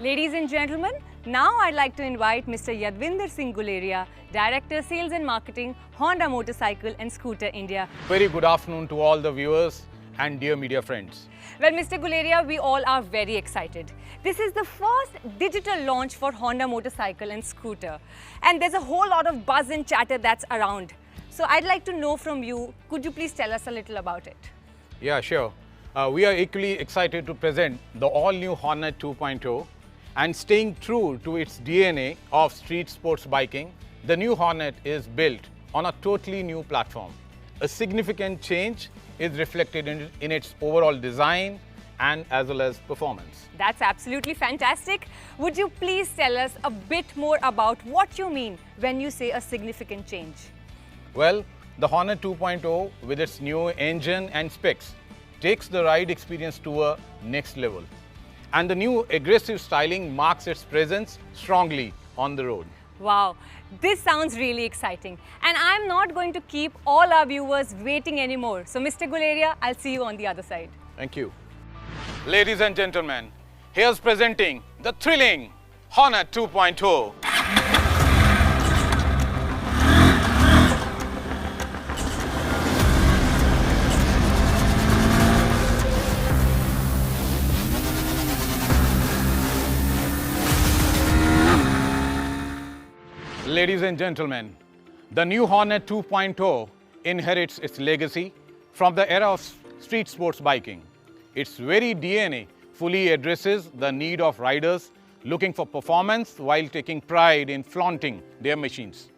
Ladies and gentlemen, now I'd like to invite Mr. Yadvinder Singh Guleria, Director Sales and Marketing, Honda Motorcycle and Scooter India. Very good afternoon to all the viewers and dear media friends. Well, Mr. Guleria, we all are very excited. This is the first digital launch for Honda Motorcycle and Scooter. And there's a whole lot of buzz and chatter that's around. So I'd like to know from you, could you please tell us a little about it? Yeah, sure. We are equally excited to present the all-new Hornet 2.0 and staying true to its DNA of street sports biking, the new Hornet is built on a totally new platform. A significant change is reflected in its overall design and as well as performance. That's absolutely fantastic. Would you please tell us a bit more about what you mean when you say a significant change? Well, the Hornet 2.0 with its new engine and specs takes the ride experience to a next level. And the new aggressive styling marks its presence strongly on the road. Wow, this sounds really exciting. And I'm not going to keep all our viewers waiting anymore. So Mr. Guleria, I'll see you on the other side. Thank you. Ladies and gentlemen, here's presenting the thrilling Hornet 2.0. Ladies and gentlemen, the new Hornet 2.0 inherits its legacy from the era of street sports biking. Its very DNA fully addresses the need of riders looking for performance while taking pride in flaunting their machines.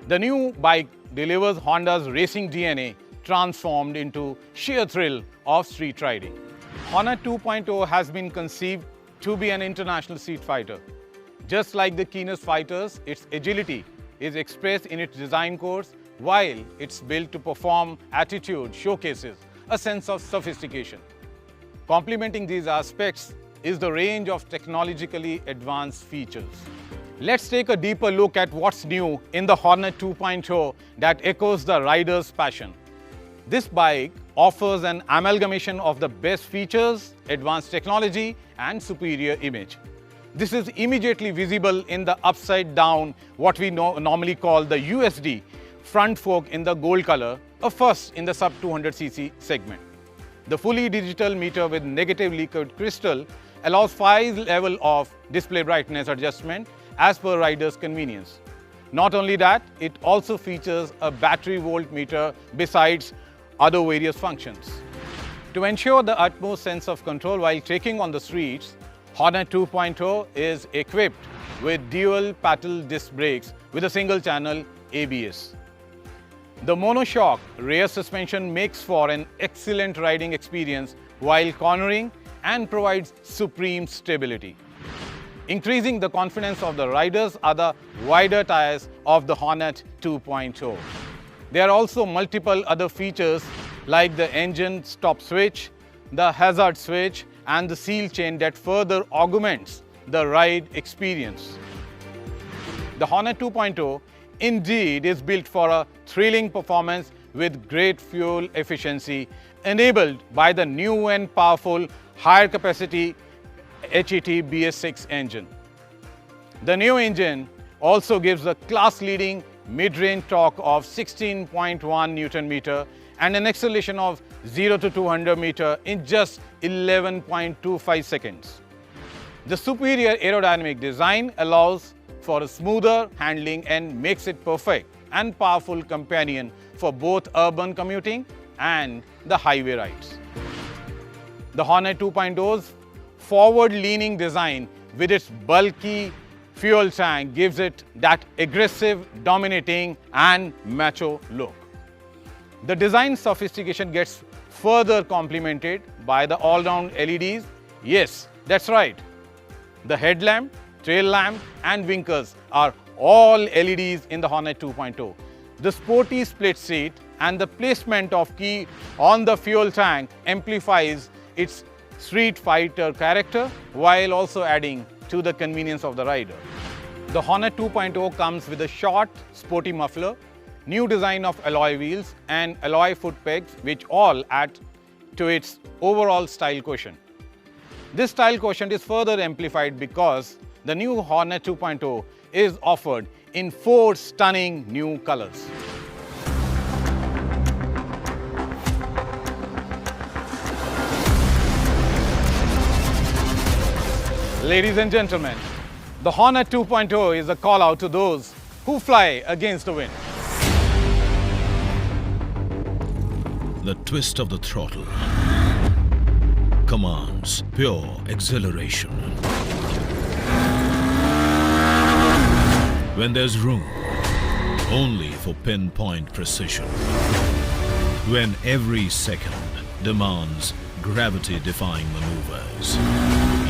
The new bike delivers Honda's racing DNA transformed into sheer thrill of street riding. Hornet 2.0 has been conceived to be an international street fighter. Just like the keenest fighters, its agility is expressed in its design course, while its built to perform attitude showcases a sense of sophistication. Complementing these aspects is the range of technologically advanced features. Let's take a deeper look at what's new in the Hornet 2.0 that echoes the rider's passion. This bike offers an amalgamation of the best features, advanced technology, and superior image. This is immediately visible in the upside down, what we normally call the USD front fork in the gold color, a first in the sub 200cc segment. The fully digital meter with negative liquid crystal allows 5 levels of display brightness adjustment as per rider's convenience. Not only that, it also features a battery voltmeter besides other various functions. To ensure the utmost sense of control while trekking on the streets, Hornet 2.0 is equipped with dual paddle disc brakes with a single channel ABS. The monoshock rear suspension makes for an excellent riding experience while cornering and provides supreme stability. Increasing the confidence of the riders are the wider tires of the Hornet 2.0. There are also multiple other features like the engine stop switch, the hazard switch, and the seal chain that further augments the ride experience. The Hornet 2.0 indeed is built for a thrilling performance with great fuel efficiency enabled by the new and powerful higher capacity HET BS6 engine. The new engine also gives a class-leading mid-range torque of 16.1 Newton-meter and an acceleration of 0 to 200 meter in just 11.25 seconds. The superior aerodynamic design allows for a smoother handling and makes it perfect and powerful companion for both urban commuting and the highway rides. The Hornet 2.0's forward-leaning design with its bulky fuel tank gives it that aggressive, dominating and macho look. The design sophistication gets further complemented by the all-round LEDs. Yes, that's right. The headlamp, tail lamp and winkers are all LEDs in the Hornet 2.0. The sporty split seat and the placement of key on the fuel tank amplifies its street fighter character while also adding to the convenience of the rider. The Hornet 2.0 comes with a short, sporty muffler, new design of alloy wheels and alloy foot pegs which all add to its overall style quotient. This style quotient is further amplified because the new Hornet 2.0 is offered in 4 stunning new colors. Ladies and gentlemen, the Hornet 2.0 is a call out to those who fly against the wind. The twist of the throttle commands pure exhilaration. When there's room only for pinpoint precision. When every second demands gravity-defying maneuvers.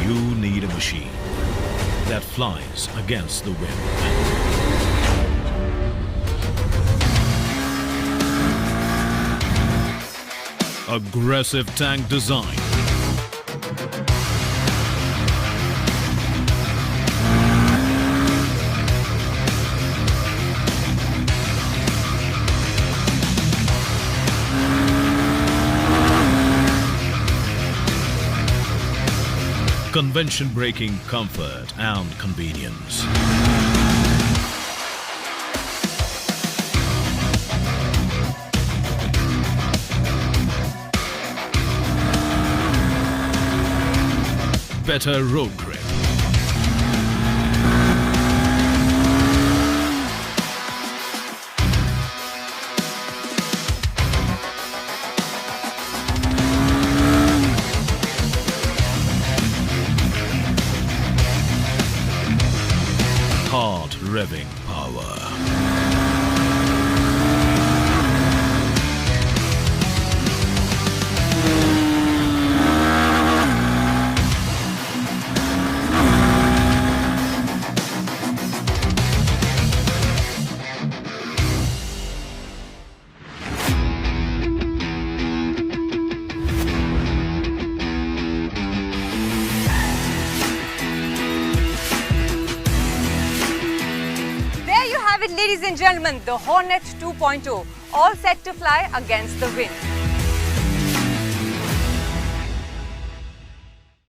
You need a machine that flies against the wind. Aggressive tank design. Convention-breaking comfort and convenience. Better road grip. Hard revving power. Ladies and gentlemen, the Hornet 2.0, all set to fly against the wind.